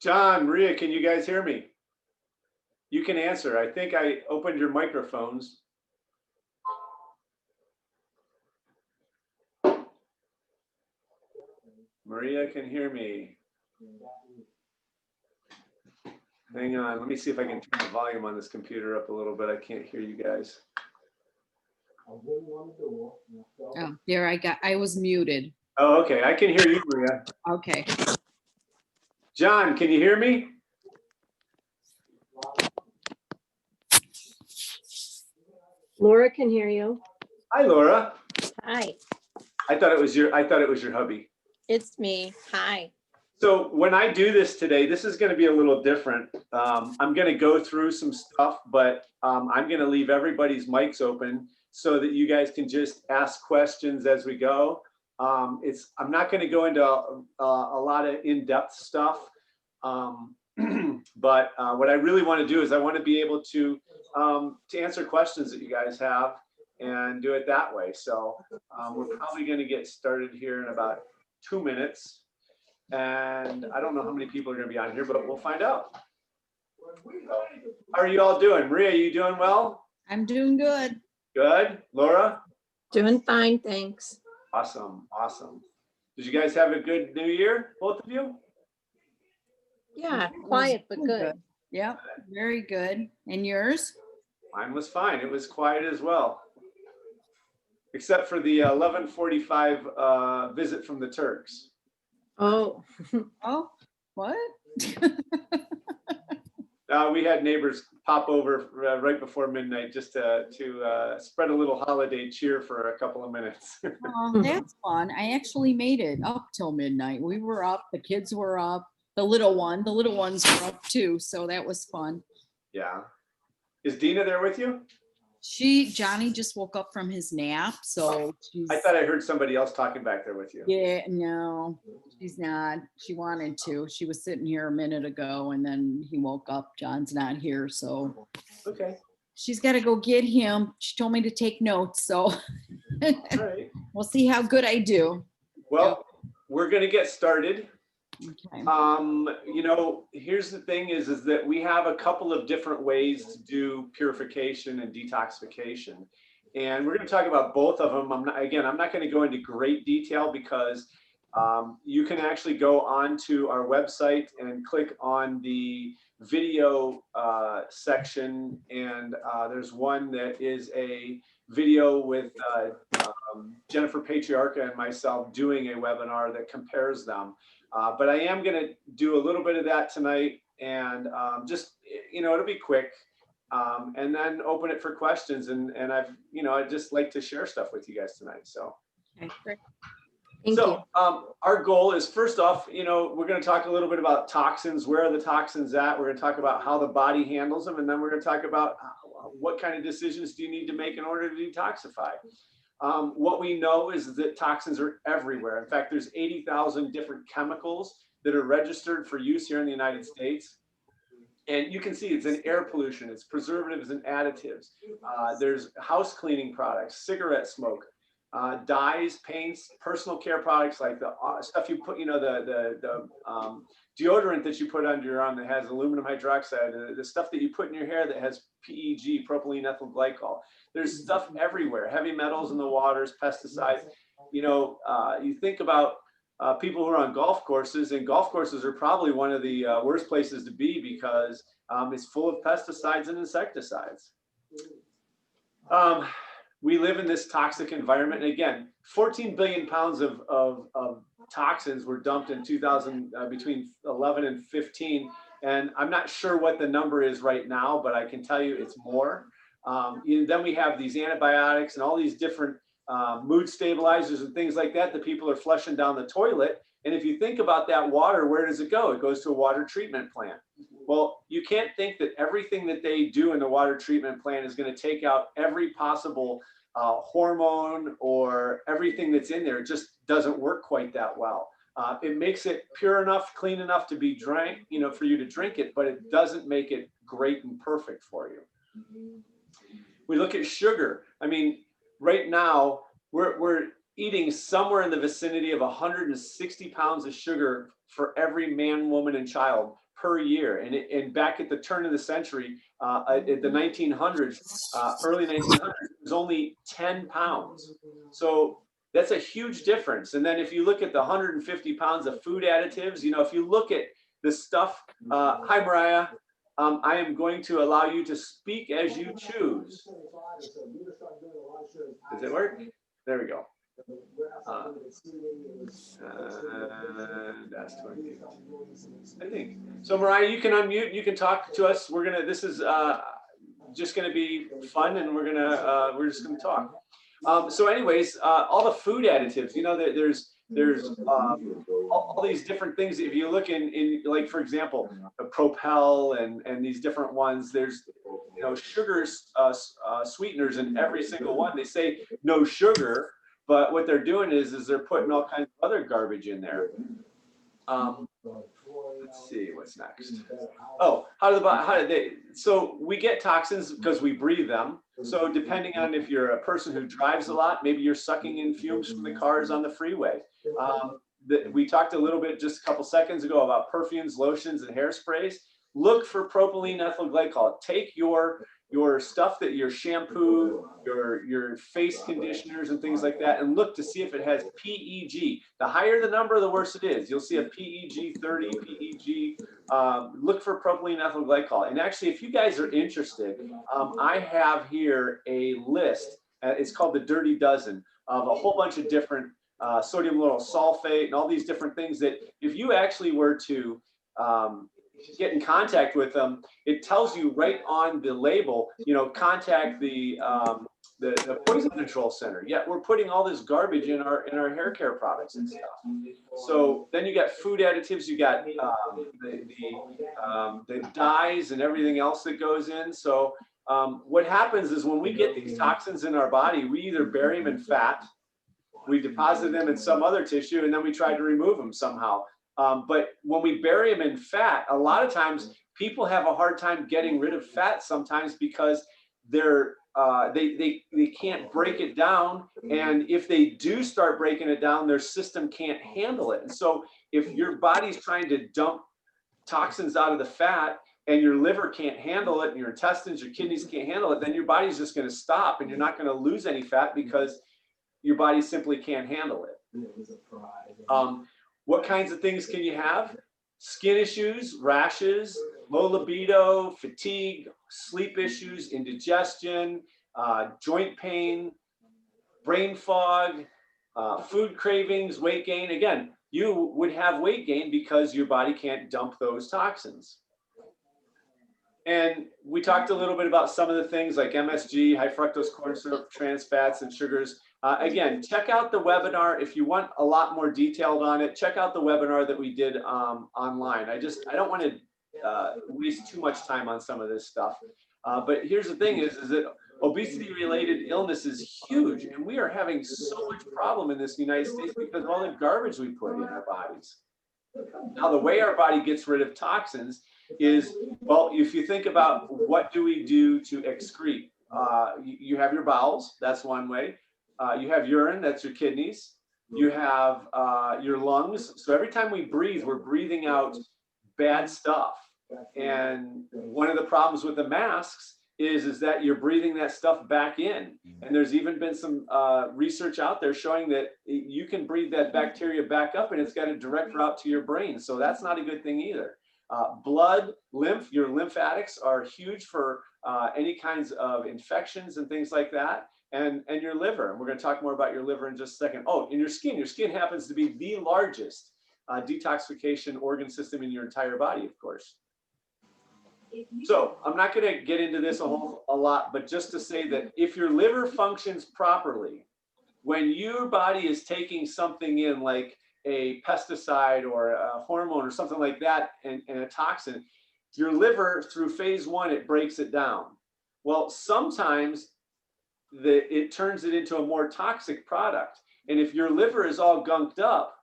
John, Maria, can you guys hear me? You can answer. I think I opened your microphones. Maria can hear me. Hang on, let me see if I can turn the volume on this computer up a little bit. I can't hear you guys. Oh, there I was muted. Oh, okay. I can hear you, Maria. Okay. John, can you hear me? Laura can hear you. Hi, Laura. Hi, I thought it was your hubby. it's me. Hi. So when I do this today, this is going to be a little different. I'm going to go through some stuff, but I'm going to leave everybody's mics open so that you guys can just ask questions as we go. I'm not going to go into a lot of in-depth stuff, but what I really want to do is I want to be able to answer questions that you guys have and do it that way. So we're probably going to get started here in about 2 minutes. And I don't know how many people are going to be on here, but we'll find out. So, how are you all doing? Maria, you doing well? I'm doing good. Good. Laura? Doing fine, thanks. Awesome. Awesome. Did you guys have a good New Year, both of you? Yeah, quiet but good. Yeah, very good. And yours? Mine was fine. It was quiet as well. Except for the 11:45 visit from the Turks. Oh, Oh, what? We had neighbors pop over right before midnight just to spread a little holiday cheer for a couple of minutes. Oh, that's fun. I actually made it up till midnight. We were up, the kids were up, the little ones were up too, so that was fun. Yeah. Is Dina there with you? Johnny just woke up from his nap, so she's. I thought I heard somebody else talking back there with you. Yeah, no, she's not. She wanted to. She was sitting here a minute ago and then he woke up. John's not here, so. Okay. She's got to go get him. She told me to take notes, so. All right. We'll see how good I do. Well, we're going to get started. Okay. Here's the thing is that we have a couple of different ways to do purification and detoxification. And we're going to talk about both of them. I'm not going to go into great detail because you can actually go onto our website and click on the video section. And there's one that is a video with Jennifer Patriarca and myself doing a webinar that compares them. But I am going to do a little bit of that tonight and it'll be quick and then open it for questions. And I'd just like to share stuff with you guys tonight. So, okay, great. Thank you. Our goal is first off, we're going to talk a little bit about toxins. Where are the toxins at? We're going to talk about how the body handles them. And then we're going to talk about what kind of decisions do you need to make in order to detoxify. What we know is that toxins are everywhere. In fact, there's 80,000 different chemicals that are registered for use here in the United States. And you can see it's in air pollution, it's preservatives and additives. There's house cleaning products, cigarette smoke, dyes, paints, personal care products like the stuff you put, the deodorant that you put under your arm that has aluminum hydroxide, the stuff that you put in your hair that has PEG, propylene ethyl glycol. There's stuff everywhere, heavy metals in the waters, pesticides. You think about people who are on golf courses, and golf courses are probably one of the worst places to be because it's full of pesticides and insecticides. We live in this toxic environment. And again, 14 billion pounds of toxins were dumped in between 11 and 15. And I'm not sure what the number is right now, but I can tell you it's more. Then we have these antibiotics and all these different mood stabilizers and things like that people are flushing down the toilet. And if you think about that water, where does it go? It goes to a water treatment plant. Well, you can't think that everything that they do in the water treatment plant is going to take out every possible hormone or everything that's in there. It just doesn't work quite that well. It makes it pure enough, clean enough to be drank, for you to drink it, but it doesn't make it great and perfect for you. We look at sugar. I mean, right now we're eating somewhere in the vicinity of 160 pounds of sugar for every man, woman, and child per year. And back at the turn of the century, at the 1900s, early 1900s, it was only 10 pounds. So that's a huge difference. And then if you look at the 150 pounds of food additives, you know, if you look at the stuff, hi, Mariah. I am going to allow you to speak as you choose. Does it work? There we go. That's 20. I think so. Mariah, you can unmute. You can talk to us. This is just gonna be fun, and we're just gonna talk. So, anyways, all the food additives. You know, there's all these different things. If you look in like, for example, Propel and these different ones, there's, you know, sugars, sweeteners in every single one. They say no sugar, but what they're doing is they're putting all kinds of other garbage in there. Let's see what's next. Oh, so we get toxins because we breathe them. So depending on if you're a person who drives a lot, maybe you're sucking in fumes from the cars on the freeway. We talked a little bit just a couple seconds ago about perfumes, lotions, and hairsprays. Look for propylene ethyl glycol. Take your stuff, that your shampoo, your face conditioners and things like that, and look to see if it has PEG. The higher the number, the worse it is. You'll see a PEG 30, PEG. Look for propylene ethyl glycol. And actually, if you guys are interested, I have here a list. It's called the Dirty Dozen of a whole bunch of different sodium lauryl sulfate and all these different things that if you actually were to get in contact with them, it tells you right on the label, you know, contact the poison control center. Yet we're putting all this garbage in our hair care products and stuff. So then you got food additives, you got the dyes and everything else that goes in. So what happens is when we get these toxins in our body, we either bury them in fat, we deposit them in some other tissue, and then we try to remove them somehow. But when we bury them in fat, a lot of times people have a hard time getting rid of fat sometimes because they can't break it down. And if they do start breaking it down, their system can't handle it. And so if your body's trying to dump toxins out of the fat and your liver can't handle it and your intestines, your kidneys can't handle it, then your body's just going to stop and you're not going to lose any fat because your body simply can't handle it. What kinds of things can you have? Skin issues, rashes, low libido, fatigue, sleep issues, indigestion, joint pain, brain fog, food cravings, weight gain. Again, you would have weight gain because your body can't dump those toxins. And we talked a little bit about some of the things like MSG, high fructose corn syrup, trans fats, and sugars. Again, check out the webinar. If you want a lot more detailed on it, check out the webinar that we did online. I don't want to waste too much time on some of this stuff. But here's the thing is that obesity-related illness is huge. And we are having so much problem in this United States because of all the garbage we put in our bodies. Now, the way our body gets rid of toxins is, well, if you think about what do we do to excrete, you have your bowels, that's one way. You have urine, that's your kidneys. You have your lungs. So every time we breathe, we're breathing out bad stuff. And one of the problems with the masks is that you're breathing that stuff back in. And there's even been some research out there showing that you can breathe that bacteria back up and it's got a direct route to your brain. So that's not a good thing either. Blood, lymph, your lymphatics are huge for any kinds of infections and things like that. And your liver, and we're going to talk more about your liver in just a second. Oh, and your skin happens to be the largest detoxification organ system in your entire body, of course. So I'm not going to get into this a lot, but just to say that if your liver functions properly, when your body is taking something in like a pesticide or a hormone or something like that and a toxin, your liver through phase one, it breaks it down. Well, sometimes it turns it into a more toxic product. And if your liver is all gunked up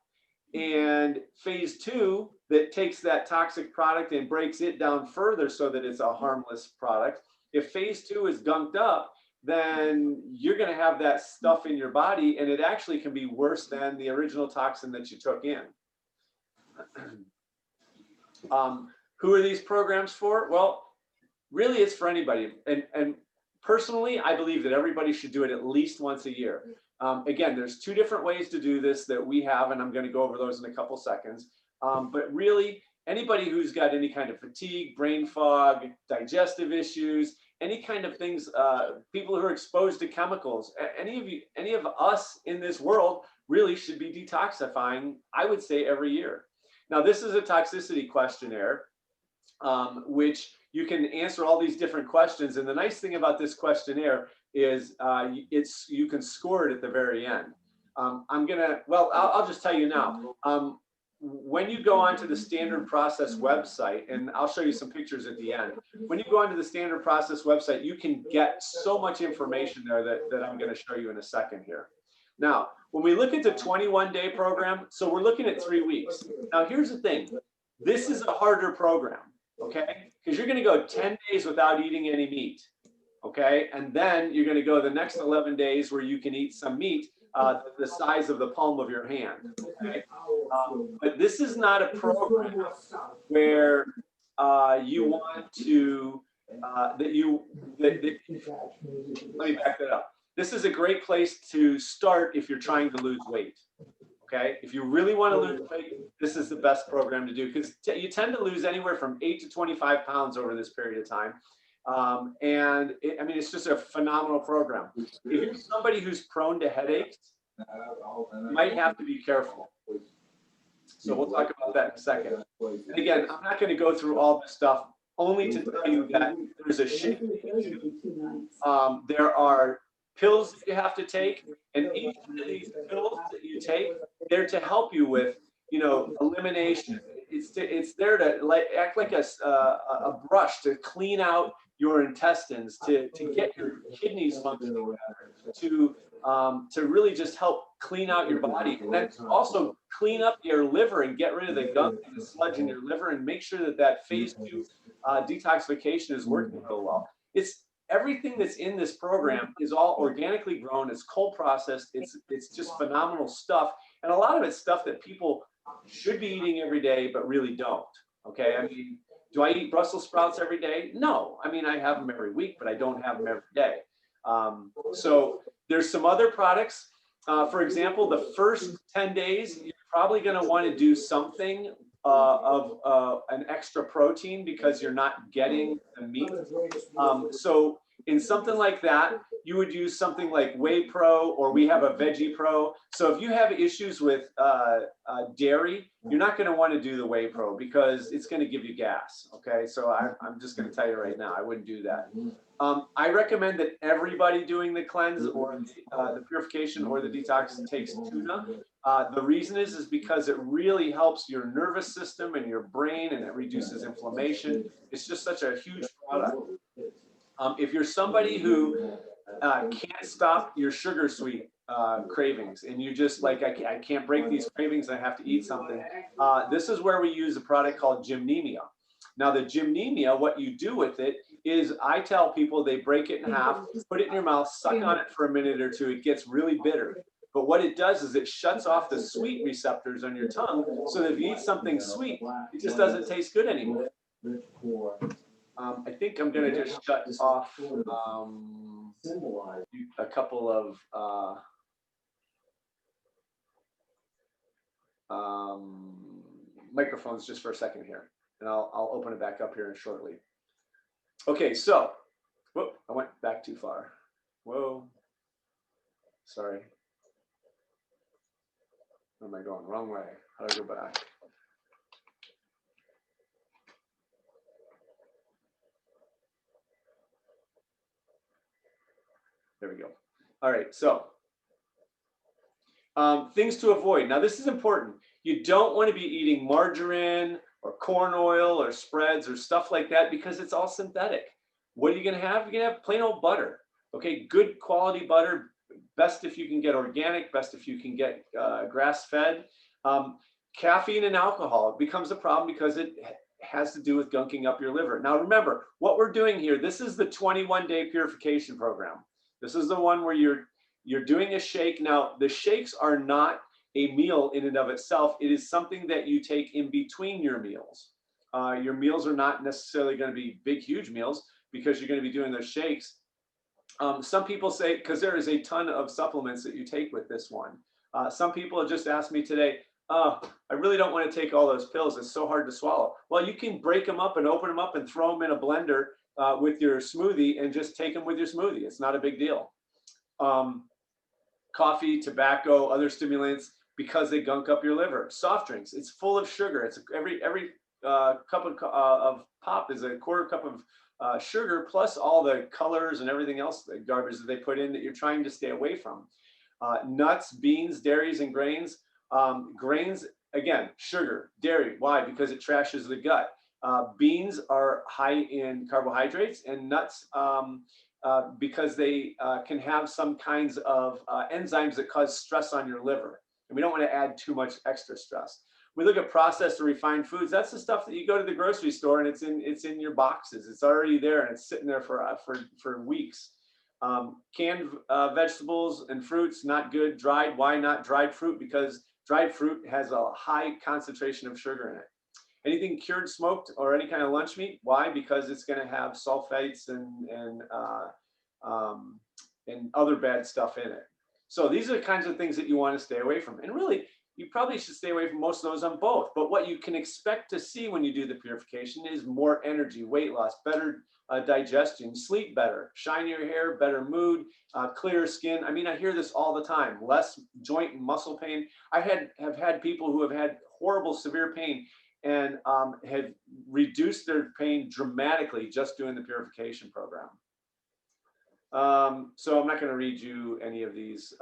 and phase two that takes that toxic product and breaks it down further so that it's a harmless product, if phase two is gunked up, then you're going to have that stuff in your body and it actually can be worse than the original toxin that you took in. Who are these programs for? Well, really it's for anybody. And personally, I believe that everybody should do it at least once a year. Again, there's two different ways to do this that we have, and I'm going to go over those in a couple seconds. But really, anybody who's got any kind of fatigue, brain fog, digestive issues, any kind of things, people who are exposed to chemicals, any of us in this world really should be detoxifying, I would say, every year. Now, this is a toxicity questionnaire, which you can answer all these different questions. And the nice thing about this questionnaire is you can score it at the very end. I'll just tell you now. When you go onto the Standard Process website, and I'll show you some pictures at the end. When you go onto the Standard Process website, you can get so much information there that I'm going to show you in a second here. Now, when we look at the 21-day program, so we're looking at 3 weeks. Now, here's the thing. This is a harder program, okay? Because you're going to go 10 days without eating any meat, okay? And then you're going to go the next 11 days where you can eat some meat the size of the palm of your hand, okay? But this is not a program where you want to, let me back that up. This is a great place to start if you're trying to lose weight, okay? If you really want to lose weight, this is the best program to do, because you tend to lose anywhere from 8 to 25 pounds over this period of time. It's just a phenomenal program. If you're somebody who's prone to headaches, you might have to be careful. So we'll talk about that in a second. And again, I'm not going to go through all this stuff, only to tell you that there's a shake. There are pills that you have to take, and each one of these pills that you take, they're to help you with, elimination. It's there to act like a brush to clean out your intestines, to get your kidneys functioning better, to really just help clean out your body, and then also clean up your liver and get rid of the gunk and the sludge in your liver, and make sure that phase 2 detoxification is working real well. It's everything that's in this program is all organically grown. It's cold processed. It's just phenomenal stuff, and a lot of it's stuff that people should be eating every day, but really don't. Okay, I mean, do I eat Brussels sprouts every day? No. I mean, I have them every week, but I don't have them every day. So there's some other products. For example, the first 10 days, you're probably going to want to do something of an extra protein because you're not getting the meat. So in something like that, you would use something like Whey Pro, or we have a Veggie Pro. So if you have issues with dairy, you're not going to want to do the Whey Pro because it's going to give you gas. Okay, so I'm just going to tell you right now, I wouldn't do that. I recommend that everybody doing the cleanse or the purification or the detox takes tuna. The reason is because it really helps your nervous system and your brain, and it reduces inflammation. It's just such a huge product. If you're somebody who can't stop your sugar sweet cravings, and you just like, I can't break these cravings, I have to eat something, this is where we use a product called Gymnemia. Now the Gymnemia, what you do with it is, I tell people they break it in half, put it in your mouth, suck on it for a minute or two, it gets really bitter. But what it does is it shuts off the sweet receptors on your tongue, so that if you eat something sweet, it just doesn't taste good anymore. I think I'm going to just shut off a couple of microphones just for a second here, and I'll open it back up here shortly. Okay, so, whoop, I went back too far. Whoa, sorry. Where am I going? Wrong way. How do I go back? There we go. All right, so things to avoid. Now, this is important. You don't want to be eating margarine or corn oil or spreads or stuff like that, because it's all synthetic. What are you going to have? You're going to have plain old butter. Okay, good quality butter. Best if you can get organic, best if you can get grass-fed. Caffeine and alcohol becomes a problem because it has to do with gunking up your liver. Now remember, what we're doing here, this is the 21-day purification program. This is the one where you're doing a shake. Now, the shakes are not a meal in and of itself. It is something that you take in between your meals. Your meals are not necessarily going to be big, huge meals because you're going to be doing those shakes. Some people say, because there is a ton of supplements that you take with this one. Some people have just asked me today, oh, I really don't want to take all those pills. It's so hard to swallow. Well, you can break them up and open them up and throw them in a blender with your smoothie and just take them with your smoothie. It's not a big deal. Coffee, tobacco, other stimulants, because they gunk up your liver. Soft drinks, it's full of sugar. It's every cup of pop is a quarter cup of sugar, plus all the colors and everything else, the garbage that they put in that you're trying to stay away from. Nuts, beans, dairies, and grains. Grains, again, sugar, dairy. Why? Because it trashes the gut. Beans are high in carbohydrates, and nuts because they can have some kinds of enzymes that cause stress on your liver. And we don't want to add too much extra stress. We look at processed or refined foods. That's the stuff that you go to the grocery store and it's in your boxes. It's already there and it's sitting there for weeks. Canned vegetables and fruits, not good. Dried, why not dried fruit? Because dried fruit has a high concentration of sugar in it. Anything cured, smoked, or any kind of lunch meat, why? Because it's going to have sulfites and other bad stuff in it. So these are the kinds of things that you want to stay away from. And really, you probably should stay away from most of those on both. But what you can expect to see when you do the purification is more energy, weight loss, better digestion, sleep better, shinier hair, better mood, clearer skin. I mean, I hear this all the time, less joint and muscle pain. I have had people who have had horrible, severe pain and have reduced their pain dramatically just doing the purification program. So I'm not going to read you any of these.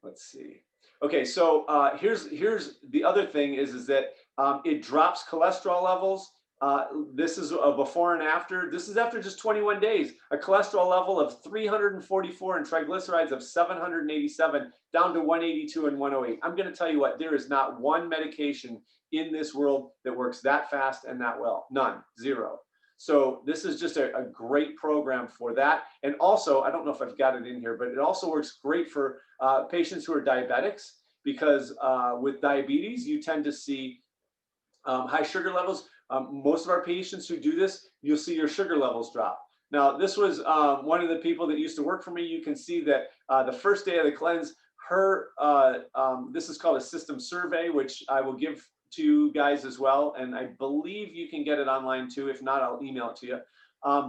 Let's see. Okay, so here's the other thing is that it drops cholesterol levels. This is a before and after. This is after just 21 days. A cholesterol level of 344 and triglycerides of 787 down to 182 and 108. I'm going to tell you what, there is not one medication in this world that works that fast and that well. None, zero. So this is just a great program for that. And also, I don't know if I've got it in here, but it also works great for patients who are diabetics, because with diabetes, you tend to see high sugar levels. Most of our patients who do this, you'll see your sugar levels drop. Now, this was one of the people that used to work for me. You can see that the first day of the cleanse, this is called a system survey, which I will give to you guys as well. And I believe you can get it online too. If not, I'll email it to you.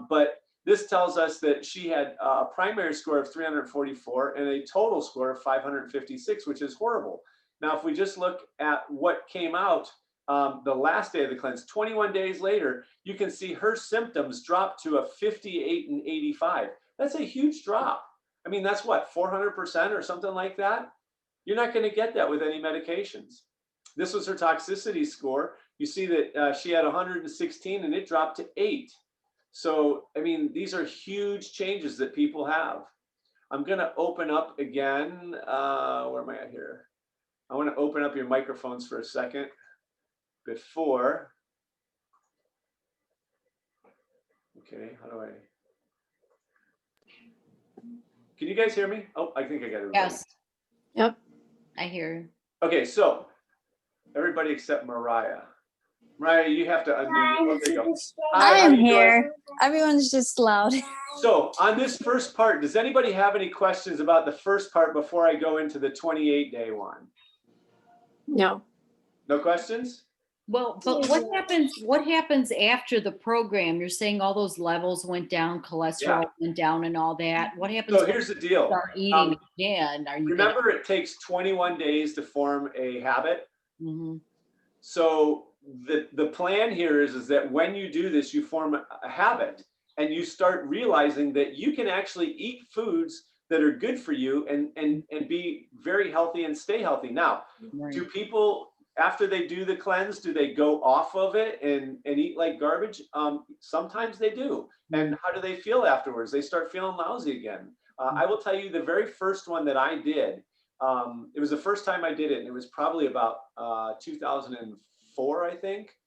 But this tells us that she had a primary score of 344 and a total score of 556, which is horrible. Now, if we just look at what came out the last day of the cleanse, 21 days later, you can see her symptoms drop to a 58 and 85. That's a huge drop. I mean, that's what, 400% or something like that? You're not going to get that with any medications. This was her toxicity score. You see that she had 116 and it dropped to 8. So, I mean, these are huge changes that people have. I'm going to open up again. Where am I at here? I want to open up your microphones for a second before. Okay, how do I? Can you guys hear me? Oh, I think I got it. Yes. Yep. I hear you. Okay, so everybody except Mariah. Mariah, you have to unmute. Oh, there you go. Hi, how I'm you doing? here. Everyone's just loud. So on this first part, does anybody have any questions about the first part before I go into the 28-day one? No. No questions? Well, but what happens after the program? You're saying all those levels went down, cholesterol went down and all that. What happens So when here's the you deal. start eating again? Are you Remember, it takes 21 days to form a habit. Mhm. So the plan here is that when you do this, you form a habit and you start realizing that you can actually eat foods that are good for you and be very healthy and stay healthy. Now, Right. do people, after they do the cleanse, do they go off of it and eat like garbage? Sometimes they do. And how do they feel afterwards? They start feeling lousy again. I will tell you, the very first one that I did, it was the first time I did it, and it was probably about 2004, I think.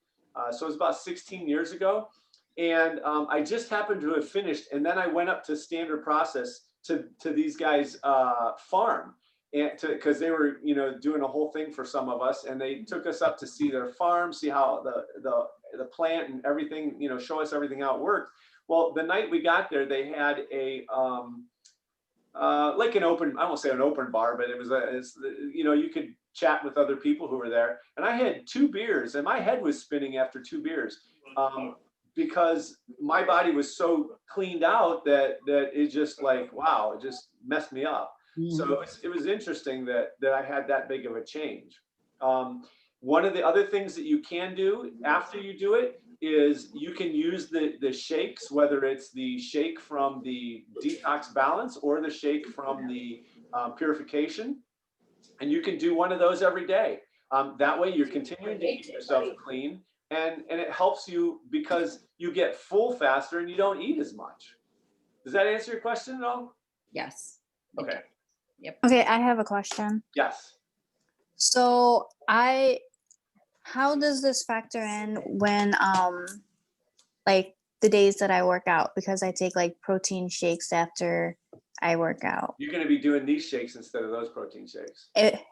So it was about 16 years ago. And I just happened to have finished, and then I went up to standard process to these guys' farm. and because they were, doing a whole thing for some of us, and they took us up to see their farm, see how the plant and everything, show us everything how it worked. Well, the night we got there, they had a like an open, I won't say an open bar, but you could chat with other people who were there. And I had 2 beers, and my head was spinning after 2 beers, because my body was so cleaned out that it just like, wow, it just messed me up. So it was interesting that I had that big of a change. One of the other things that you can do after you do it is you can use the shakes, whether it's the shake from the detox balance or the shake from the purification, and you can do one of those every day. That way you're continuing to keep yourself clean, and it helps you because you get full faster and you don't eat as much. Does that answer your question at all? Yes. Okay. Yep. Okay, I have a question. Yes. So how does this factor in when like the days that I work out? Because I take like protein shakes after I work out. You're going to be doing these shakes instead of those protein shakes.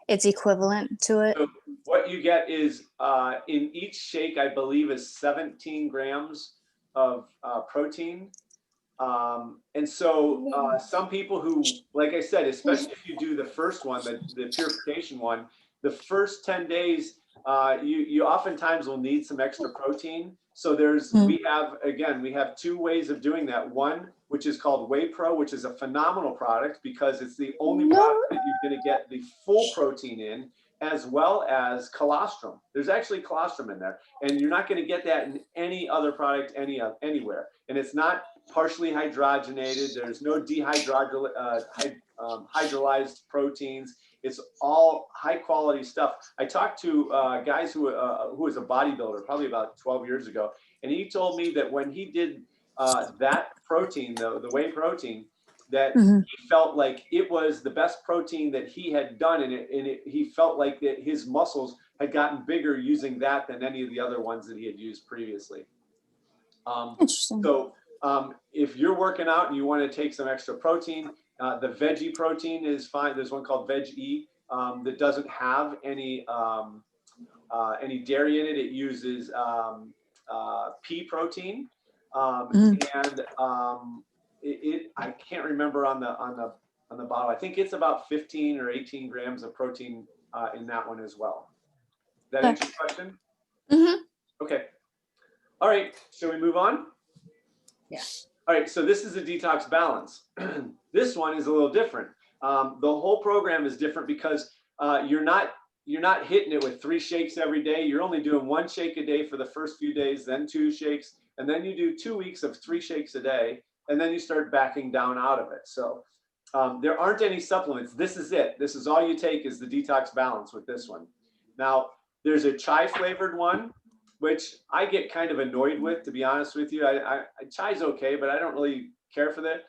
It's equivalent to it. So what you get is in each shake, I believe, is 17 grams of protein. And so some people who, like I said, especially if you do the first one, the purification one, the first 10 days, you oftentimes will need some extra protein. So we have 2 ways of doing that. One, which is called Whey Pro, which is a phenomenal product because it's the only product that you're going to get the full protein in, as well as colostrum. There's actually colostrum in there, and you're not going to get that in any other product anywhere. And it's not partially hydrogenated. There's no hydrolyzed proteins. It's all high quality stuff. I talked to guys who was a bodybuilder probably about 12 years ago, and he told me that when he did that protein, the whey protein, that he felt like it was the best protein that he had done, and he felt like that his muscles had gotten bigger using that than any of the other ones that he had used previously. Interesting. So if you're working out and you want to take some extra protein, the veggie protein is fine. There's one called Veg E that doesn't have any dairy in it. It uses pea protein, and I can't remember on the bottle. I think it's about 15 or 18 grams of protein in that one as well. That answer your question? Okay. All right. Shall we move on? Yeah. All right. So this is a detox balance. This one is a little different. The whole program is different because you're not hitting it with 3 shakes every day. You're only doing 1 shake a day for the first few days, then 2 shakes, and then you do 2 weeks of 3 shakes a day, and then you start backing down out of it. So there aren't any supplements. This is it. This is all you take is the detox balance with this one. Now, there's a chai flavored one, which I get kind of annoyed with, to be honest with you. Chai's okay, but I don't really care for the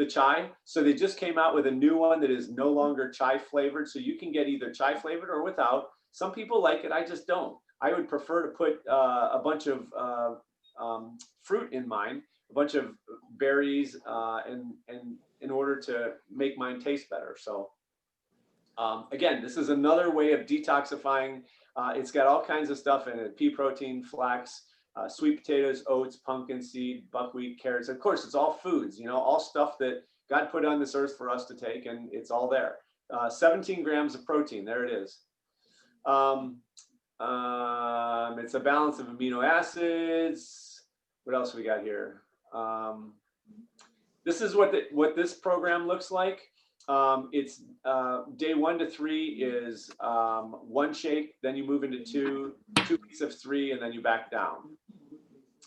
chai. So they just came out with a new one that is no longer chai flavored. So you can get either chai flavored or without. Some people like it. I just don't. I would prefer to put a bunch of fruit in mine, a bunch of berries, and in order to make mine taste better. So again, this is another way of detoxifying. It's got all kinds of stuff in it: pea protein, flax, sweet potatoes, oats, pumpkin seed, buckwheat, carrots. Of course, it's all foods, all stuff that God put on this earth for us to take, and it's all there. 17 grams of protein, there it is. It's a balance of amino acids. What else we got here? This is what this program looks like. It's day 1 to 3 is 1 shake, then you move into 2 weeks of 3, and then you back down.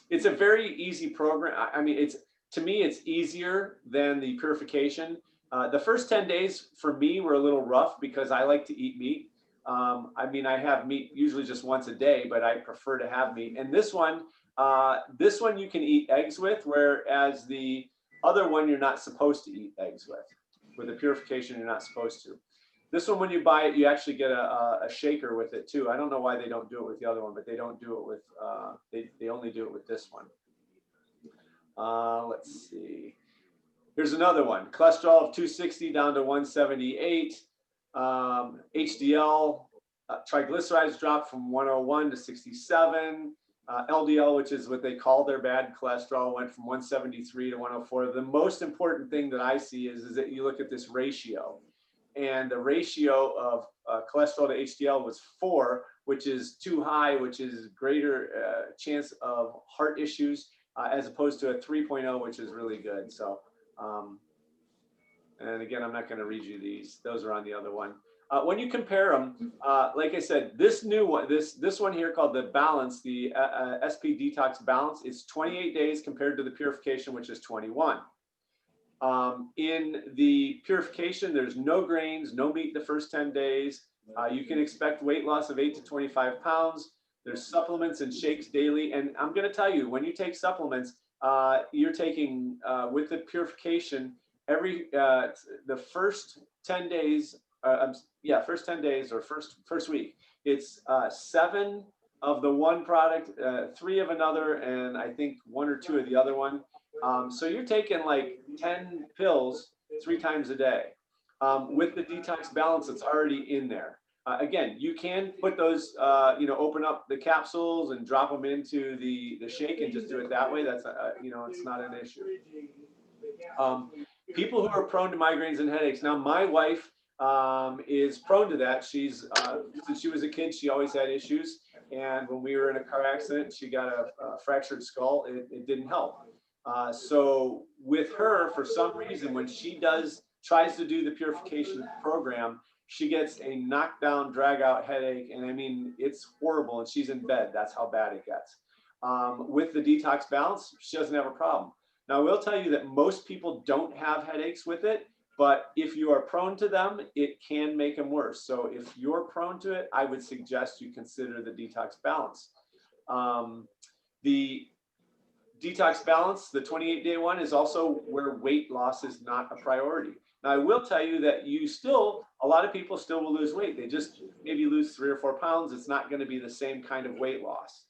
It's a very easy program. I mean, to me, it's easier than the purification. The first 10 days for me were a little rough because I like to eat meat. I mean, I have meat usually just once a day, but I prefer to have meat. And this one you can eat eggs with, whereas the other one you're not supposed to eat eggs with. With the purification, you're not supposed to. This one, when you buy it, you actually get a shaker with it too. I don't know why they don't do it with the other one, but they don't do it with, they only do it with this one. Let's see. Here's another one. Cholesterol of 260 down to 178. HDL, triglycerides dropped from 101 to 67. LDL, which is what they call their bad cholesterol, went from 173 to 104. The most important thing that I see is that you look at this ratio, and the ratio of cholesterol to HDL was 4, which is too high, which is greater chance of heart issues, as opposed to a 3.0, which is really good. So, and again, I'm not going to read you these; those are on the other one. When you compare them, like I said, this new one, this one here called the Balance, the SP Detox Balance, is 28 days compared to the Purification, which is 21. In the Purification, there's no grains, no meat the first 10 days. You can expect weight loss of 8 to 25 pounds. There's supplements and shakes daily. And I'm going to tell you, when you take supplements, you're taking with the Purification every the first 10 days. First 10 days or first week, it's 7 of the one product, 3 of another, and I think 1 or 2 of the other one. So you're taking like 10 pills 3 times a day. With the Detox Balance, it's already in there. Again, you can put those, open up the capsules and drop them into the shake and just do it that way. That's, it's not an issue. People who are prone to migraines and headaches. Now, my wife is prone to that. She's since she was a kid, she always had issues. And when we were in a car accident, she got a fractured skull. It didn't help. So with her, for some reason, when she tries to do the Purification program, she gets a knockdown, drag out headache. And I mean, it's horrible. And she's in bed. That's how bad it gets. With the Detox Balance, she doesn't have a problem. Now, I will tell you that most people don't have headaches with it. But if you are prone to them, it can make them worse. So if you're prone to it, I would suggest you consider the Detox Balance. The Detox Balance, the 28-day one, is also where weight loss is not a priority. Now, I will tell you that a lot of people still will lose weight. They just maybe lose 3 or 4 pounds. It's not going to be the same kind of weight loss.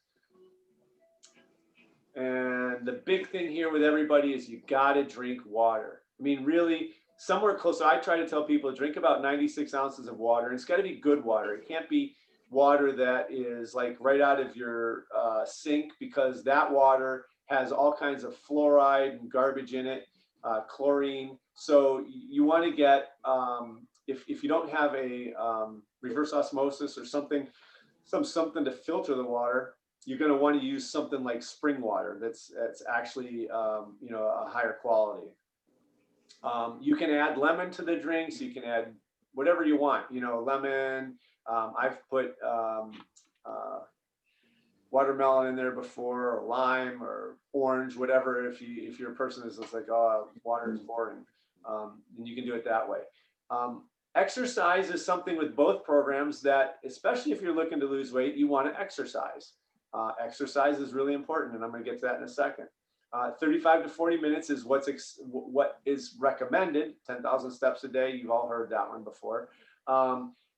And the big thing here with everybody is you got to drink water. I mean, really, somewhere close. So I try to tell people drink about 96 ounces of water. And it's got to be good water. It can't be water that is like right out of your sink, because that water has all kinds of fluoride and garbage in it, chlorine. So you want to get, if you don't have a reverse osmosis or something to filter the water, you're going to want to use something like spring water that's actually a higher quality. You can add lemon to the drinks. You can add whatever you want, lemon. I've put watermelon in there before, or lime or orange, whatever. If you're a person that's just like, oh, water is boring, then you can do it that way. Exercise is something with both programs that, especially if you're looking to lose weight, you want to exercise. Exercise is really important, and I'm going to get to that in a second. 35 to 40 minutes is what is recommended, 10,000 steps a day. You've all heard that one before.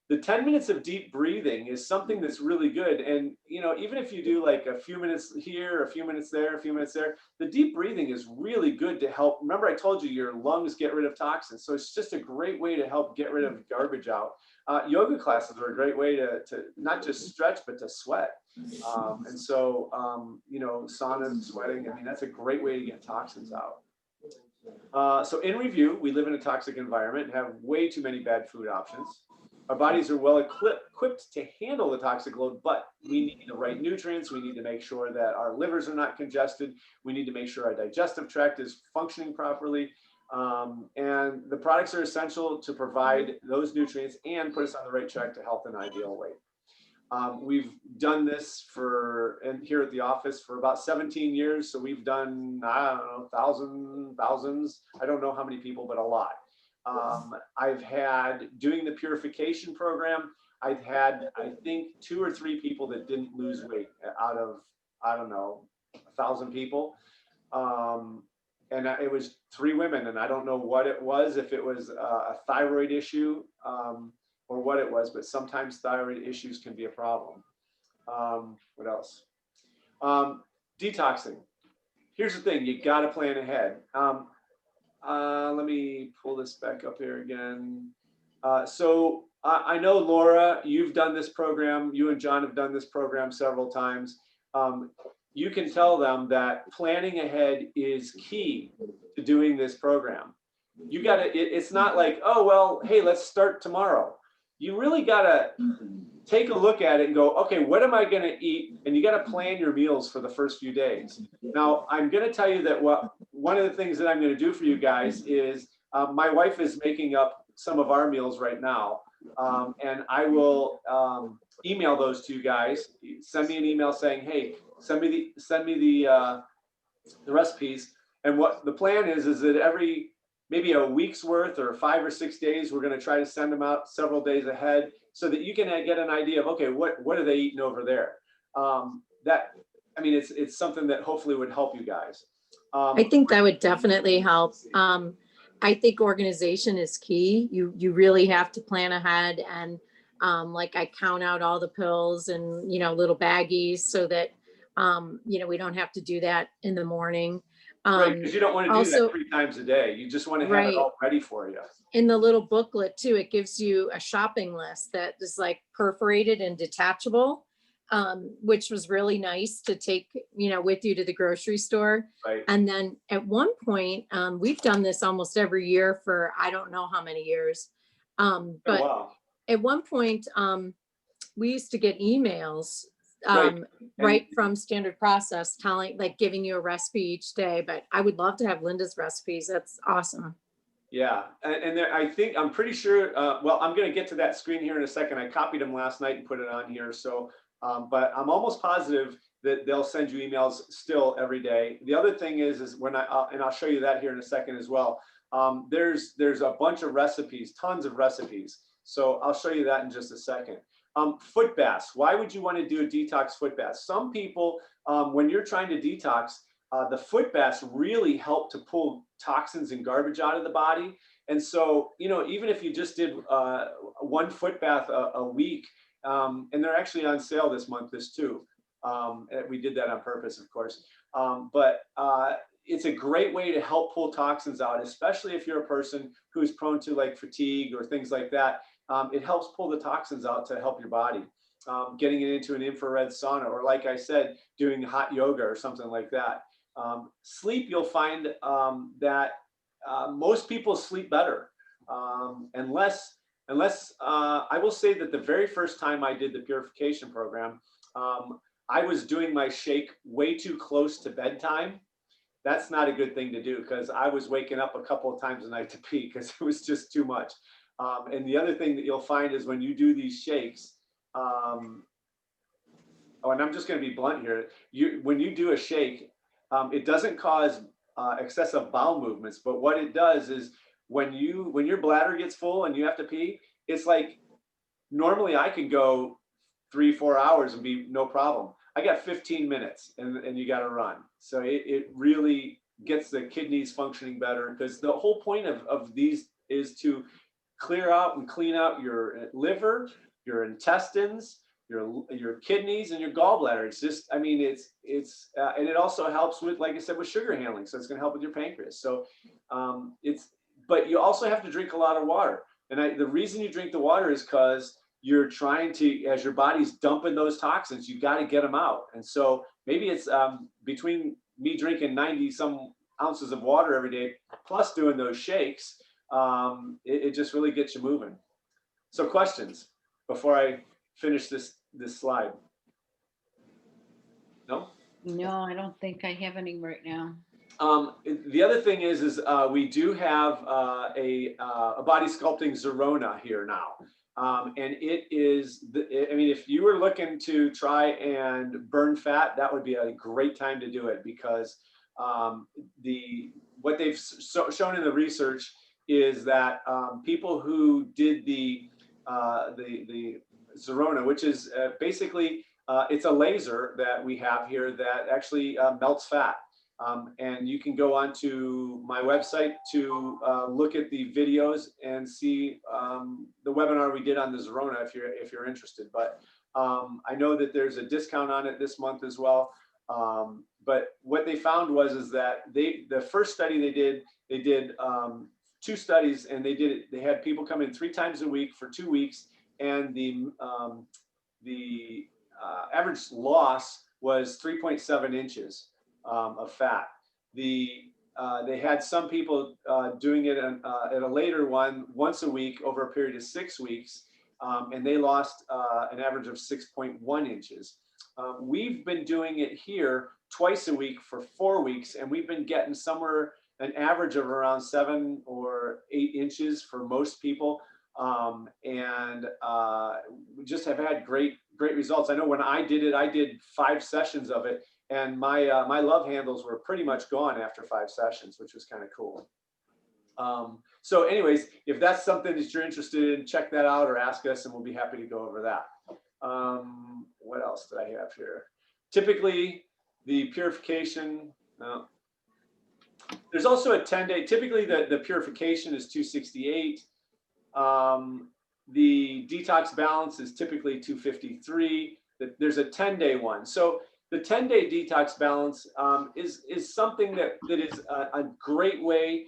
The 10 minutes of deep breathing is something that's really good. And, even if you do like a few minutes here, a few minutes there, a few minutes there, the deep breathing is really good to help. Remember, I told you your lungs get rid of toxins. So it's just a great way to help get rid of garbage out. Yoga classes are a great way to not just stretch, but to sweat. And so, sauna, sweating, I mean, that's a great way to get toxins out. So in review, we live in a toxic environment and have way too many bad food options. Our bodies are well equipped to handle the toxic load, but we need the right nutrients. We need to make sure that our livers are not congested. We need to make sure our digestive tract is functioning properly. And the products are essential to provide those nutrients and put us on the right track to health and ideal weight. We've done this here at the office for about 17 years. So we've done, I don't know, thousands. I don't know how many people, but a lot. I've had, doing the Purification program, I've had, I think, 2 or 3 people that didn't lose weight out of, I don't know, 1,000 people. And it was 3 women, and I don't know what it was, if it was a thyroid issue or what it was, but sometimes thyroid issues can be a problem. What else? Detoxing. Here's the thing, you got to plan ahead. Let me pull this back up here again. So I know, Laura, you've done this program. You and John have done this program several times. You can tell them that planning ahead is key to doing this program. You got to, it's not like, oh, well, hey, let's start tomorrow. You really got to take a look at it and go, okay, what am I going to eat? And you got to plan your meals for the first few days. Now, I'm going to tell you that one of the things that I'm going to do for you guys is my wife is making up some of our meals right now. And I will email those to you guys. Send me an email saying, hey, send me the recipes. And what the plan is that maybe a week's worth or 5 or 6 days, we're going to try to send them out several days ahead so that you can get an idea of, okay, what are they eating over there? It's something that hopefully would help you guys. I think that would definitely help. I think organization is key. You really have to plan ahead, and like I count out all the pills and, little baggies so that, we don't have to do that in the morning. Right, because you don't want to do also, that 3 times a day. You just want to have Right. it all ready for you. In the little booklet too, it gives you a shopping list that is like perforated and detachable, which was really nice to take, with you to the grocery store. Right. And then at one point, we've done this almost every year for I don't know how many years. But wow. at one point, we used to get emails Right. right from Standard Process giving you a recipe each day. But I would love to have Linda's recipes. That's awesome. Yeah, and there, I'm pretty sure, well, I'm going to get to that screen here in a second. I copied them last night and put it on here. So, but I'm almost positive that they'll send you emails still every day. The other thing is when and I'll show you that here in a second as well. There's a bunch of recipes, tons of recipes. So I'll show you that in just a second. Foot baths. Why would you want to do a detox foot bath? Some people, when you're trying to detox, the foot baths really help to pull toxins and garbage out of the body. And so, even if you just did one foot bath a week, and they're actually on sale this month, too. We did that on purpose, of course. But it's a great way to help pull toxins out, especially if you're a person who's prone to like fatigue or things like that. It helps pull the toxins out to help your body. Getting it into an infrared sauna, or like I said, doing hot yoga or something like that. Sleep, you'll find that most people sleep better, unless I will say that the very first time I did the purification program, I was doing my shake way too close to bedtime. That's not a good thing to do, because I was waking up a couple of times a night to pee because it was just too much. And the other thing that you'll find is when you do these shakes, and I'm just going to be blunt here, when you do a shake, it doesn't cause excessive bowel movements, but what it does is when your bladder gets full and you have to pee, it's like normally I could go 3-4 hours and be no problem. I got 15 minutes and you got to run. So it really gets the kidneys functioning better, because the whole point of these is to clear out and clean out your liver, your intestines, your kidneys, and your gallbladder. It's just, and it also helps with, like I said, with sugar handling. So it's going to help with your pancreas. So but you also have to drink a lot of water. And the reason you drink the water is because you're trying to, as your body's dumping those toxins, you got to get them out. And so maybe it's between me drinking 90 some ounces of water every day, plus doing those shakes, it just really gets you moving. So questions before I finish this slide? No? No, I don't think I have any right now. The other thing is we do have a body sculpting Zerona here now. And it is, if you were looking to try and burn fat, that would be a great time to do it, because what they've shown in the research is that people who did the Zerona, which is basically, it's a laser that we have here that actually melts fat. And you can go onto my website to look at the videos and see the webinar we did on the Zerona if you're interested. But I know that there's a discount on it this month as well. But what they found is that the first study they did 2 studies, and they had people come in 3 times a week for 2 weeks, and the average loss was 3.7 inches of fat. They had some people doing it at a later one once a week over a period of 6 weeks, and they lost an average of 6.1 inches. We've been doing it here twice a week for 4 weeks, and we've been getting somewhere an average of around 7 or 8 inches for most people. And we just have had great results. I know when I did it, I did 5 sessions of it, and my love handles were pretty much gone after 5 sessions, which was kind of cool. So anyways, if that's something that you're interested in, check that out or ask us and we'll be happy to go over that. What else did I have here? Typically the purification, there's also a 10-day, typically the purification is 268. The detox balance is typically 253. There's a 10-day one. So the 10-day detox balance is something that is a great way.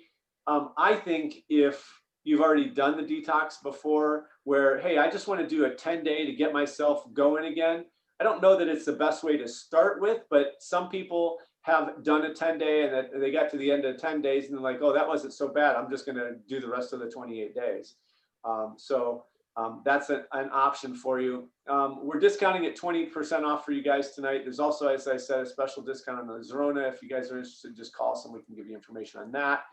I think if you've already done the detox before, where, hey, I just want to do a 10-day to get myself going again. I don't know that it's the best way to start with, but some people have done a 10-day and that they got to the end of 10 days and they're like, oh, that wasn't so bad. I'm just going to do the rest of the 28 days. That's an option for you. We're discounting it 20% off for you guys tonight. There's also, as I said, a special discount on the Zerona. If you guys are interested, just call us and we can give you information on that.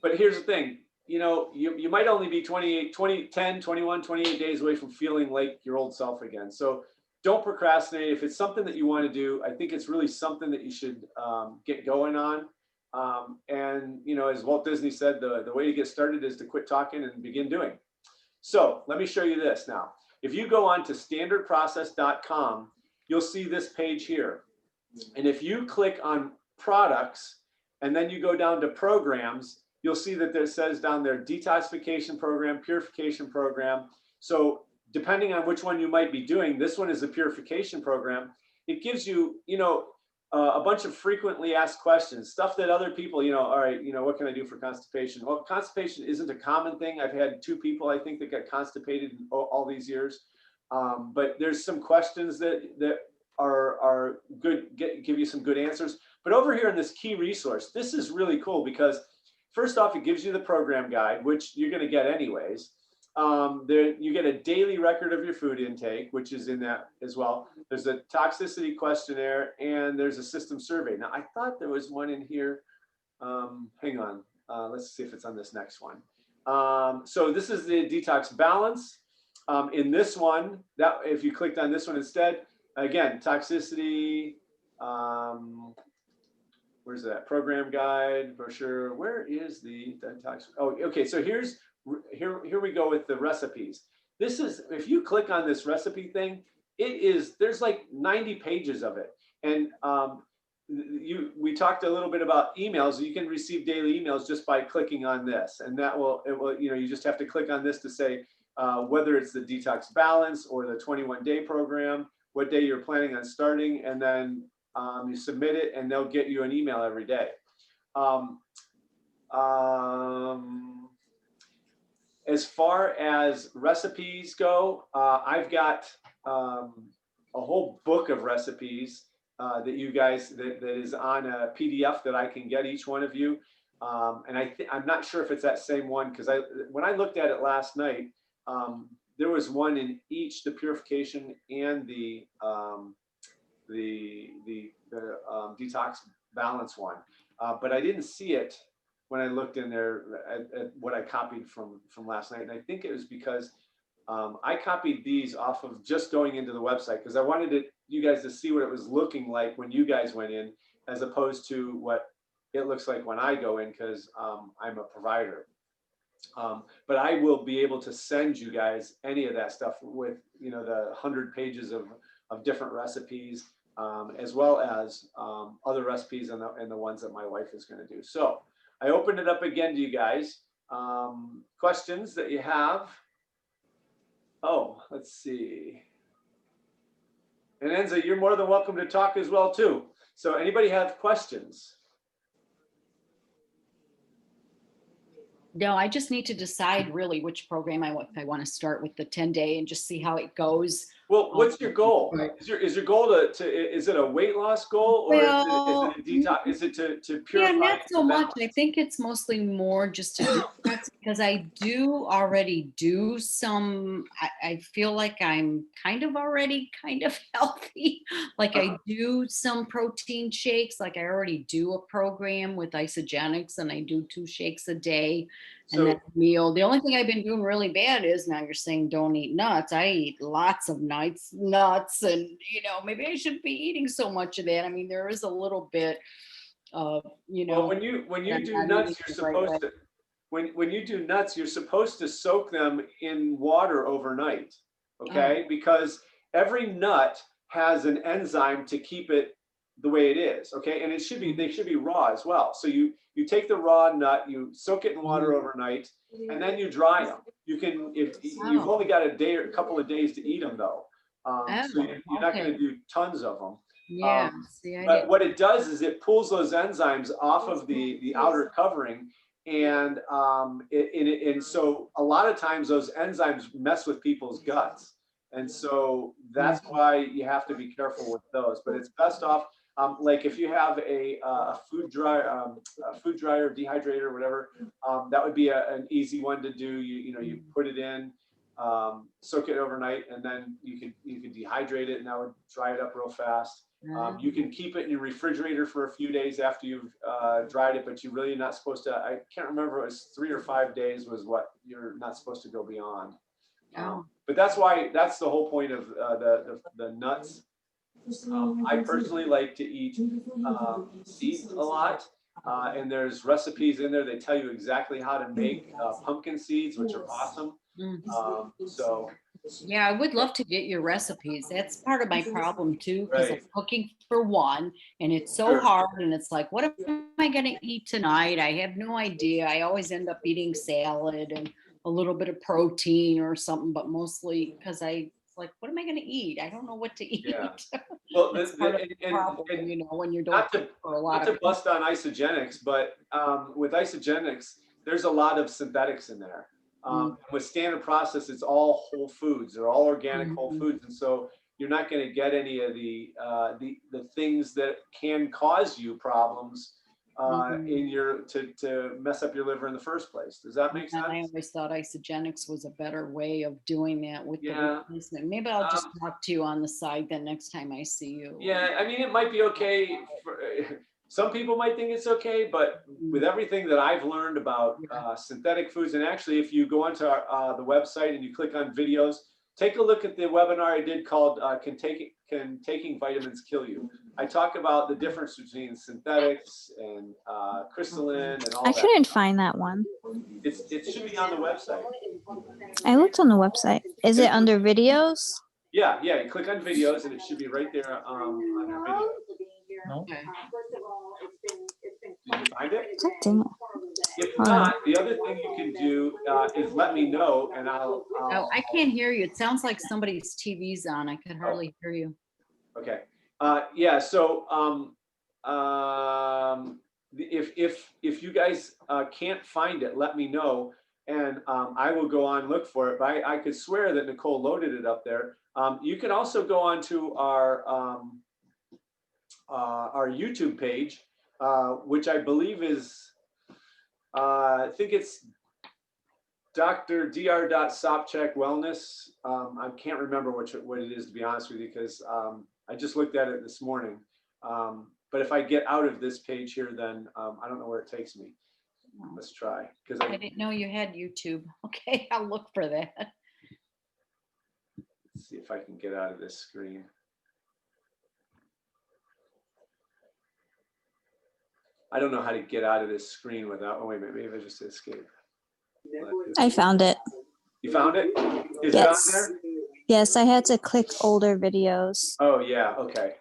But here's the thing, you know, you might only be 10, 21, 28 days away from feeling like your old self again. So don't procrastinate. If it's something that you want to do, I think it's really something that you should get going on. And, you know, as Walt Disney said, the way to get started is to quit talking and begin doing. So let me show you this now. If you go on to standardprocess.com, you'll see this page here. And if you click on products and then you go down to programs, you'll see that there says down there detoxification program, purification program. So depending on which one you might be doing, this one is the purification program. It gives you, you know, a bunch of frequently asked questions, stuff that other people, you know, all right, you know, what can I do for constipation? Well, constipation isn't a common thing. I've had 2 people, I think, that got constipated in all these years. But there's some questions that are good, give you some good answers. But over here in this key resource, this is really cool because first off, it gives you the program guide, which you're going to get anyways. There, you get a daily record of your food intake, which is in that as well. There's a toxicity questionnaire and there's a system survey. Now, I thought there was one in here. Hang on. Let's see if it's on this next one. So this is the detox balance. In this one, that if you clicked on this one instead, again, toxicity. Where's that program guide brochure? Where is the detox? Oh, okay. So here we go with the recipes. This is, if you click on this recipe thing, there's like 90 pages of it. And we talked a little bit about emails. You can receive daily emails just by clicking on this, and it will, you know, you just have to click on this to say whether it's the detox balance or the 21-day program, what day you're planning on starting, and then you submit it and they'll get you an email every day. As far as recipes go, I've got a whole book of recipes that you guys, that is on a PDF that I can get each one of you. And I'm not sure if it's that same one, because when I looked at it last night, there was one in each, the purification and the detox balance one, but I didn't see it when I looked in there at what I copied from last night. And I think it was because I copied these off of just going into the website, because I wanted you guys to see what it was looking like when you guys went in, as opposed to what it looks like when I go in, because I'm a provider. But I will be able to send you guys any of that stuff with, you know, the 100 pages of different recipes, as well as other recipes and the ones that my wife is going to do. So I opened it up again to you guys. Questions that you have. Oh, let's see. And Enza, you're more than welcome to talk as well too. So anybody have questions? No, I just need to decide really which program if I want to start with the 10-day and just see how it goes. Well, what's your goal? Right. Is your goal is it a weight loss goal, or is Well, it a detox? Is it to yeah, purify? not so and much. I balance? think it's mostly more just to detox because I do already do some, I feel like I'm kind of already kind of healthy. Like I do some protein shakes, like I already do a program with isogenics and I do 2 shakes a day and then So, a meal. The only thing I've been doing really bad is now you're saying don't eat nuts. I eat lots of nuts and maybe I shouldn't be eating so much of that. I mean, there is a little bit of, well, when that you I'm do not nuts, eating you're the right way. supposed to when you do nuts, you're supposed to soak them in water overnight, Oh, okay? Because every nut has an enzyme to keep it the way it is, okay? And they should be raw as well. So you take the raw nut, you soak it in water mhm. overnight, and then you dry them. You can if you've Oh, only got a day or a couple of days to eat them though, so oh, you're not going okay. to do tons of them. Yeah, see, I But didn't. what it does is it pulls those enzymes off of the outer covering, and so a lot of times those enzymes mess with people's guts, and so that's Mhm. why you have to be careful with those. But it's best off like if you have a food dryer, dehydrator, or whatever, that would be an easy one to do. You put it in. Soak it overnight, and then you can dehydrate it, and that would dry it up real fast. You can keep it in your refrigerator for a few days after you've dried it, but you're really not supposed to. I can't remember, it was 3 or 5 days was what you're not supposed to go beyond. Oh, But that's the whole point of the nuts. I personally like to eat seeds a lot, and there's recipes in there. They tell you exactly how to make pumpkin seeds, which are awesome. mm. So Yeah, I would love to get your recipes. That's part of my problem too, because I'm right, cooking for one and it's so sure. hard and it's like, what am I going to eat tonight? I have no idea. I always end up eating salad and a little bit of protein or something, but mostly because it's like, what am I going to eat? I don't know what to eat. Yeah. Well, It's part of the problem, and when you don't not cook to for a lot not of to people. bust on isogenics, but with isogenics, there's a lot of synthetics in there. Mm, With standard process, it's all whole foods. They're all organic whole mhm, foods, and so you're not going to get any of the things that can cause you problems mhm. in to mess up your liver in the first place. Does that make And I sense? always thought isogenics was a better way of doing that with the Yeah. replacement. Maybe I'll just Um, talk to you on the side then next time I see you. Yeah, I mean, it might be okay for some people might think it's okay, but Mm, with everything that I've learned about yeah. synthetic foods, and actually, if you go onto the website and you click on videos, take a look at the webinar I did called "Can Taking Vitamins Kill You?" I talk about the difference between synthetics and crystalline and I all that. couldn't find that one. It should be on the website. I looked on the website. Is it under videos? Yeah, yeah. You click on videos, and it should be right there under video. Okay. Did you find it? God damn it. If Hold on. not, the other thing you can do is let me know, and Oh, I can't hear you. It sounds like somebody's TV's on. I can oh, hardly hear you. okay. Yeah, so if you guys can't find it, let me know, and I will go on look for it. But I could swear that Nicole loaded it up there. You can also go onto our YouTube page, which I believe is I think it's Dr. Sopchak Wellness. I can't remember what it is, to be honest with you, because I just looked at it this morning. But if I get out of this page here, then I don't know where it takes me. Let's try, because I didn't know you had YouTube. Okay, I'll look for that. let's see if I can get out of this screen. I don't know how to get out of this screen without. Oh wait a minute, maybe I just escape. I found it. You found it? Is it on Yes. there? Yes, I had to click older videos. Oh yeah. Okay.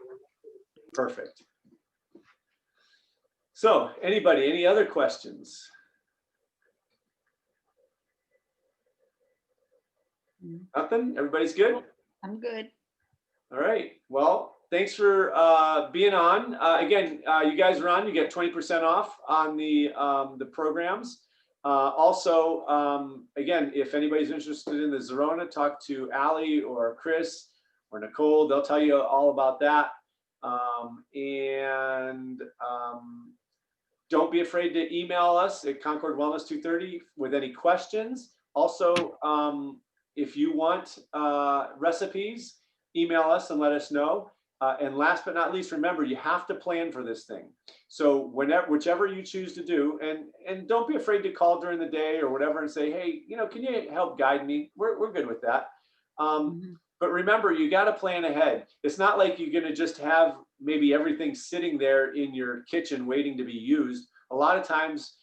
Perfect. So, anybody, any other questions? Nothing? Everybody's good? I'm good. All right. Well, thanks for being on. Again, you guys are on. You get 20% off on the programs. Also, again, if anybody's interested in the Zerona, talk to Allie or Chris or Nicole. They'll tell you all about that. Don't be afraid to email us at Concord Wellness 230 with any questions. Also, if you want recipes, email us and let us know. And last but not least, remember, you have to plan for this thing. So whichever you choose to do, and don't be afraid to call during the day or whatever and say, hey, can you help guide me? We're good with that. But remember, you got to plan ahead. It's not like you're going to just have maybe everything sitting there in your kitchen waiting to be used. A lot of times,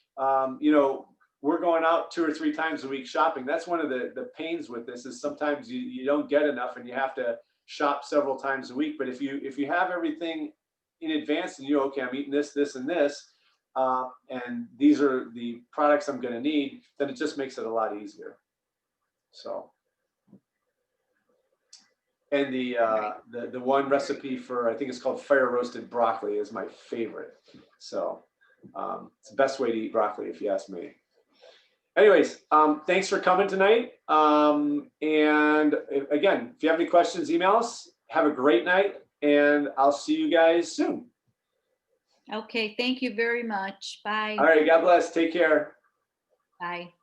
we're going out 2 or 3 times a week shopping. That's one of the pains with this is sometimes you don't get enough and you have to shop several times a week. But if you have everything in advance and okay, I'm eating this, this, and this, and these are the products I'm going to need, then it just makes it a lot easier. So. And the one recipe for, I think it's called fire roasted broccoli, is my favorite. So it's the best way to eat broccoli, if you ask me. Anyways, thanks for coming tonight. And again, if you have any questions, email us. Have a great night, and I'll see you guys soon. Okay, thank you very much. Bye. All right, God bless. Take care. Bye.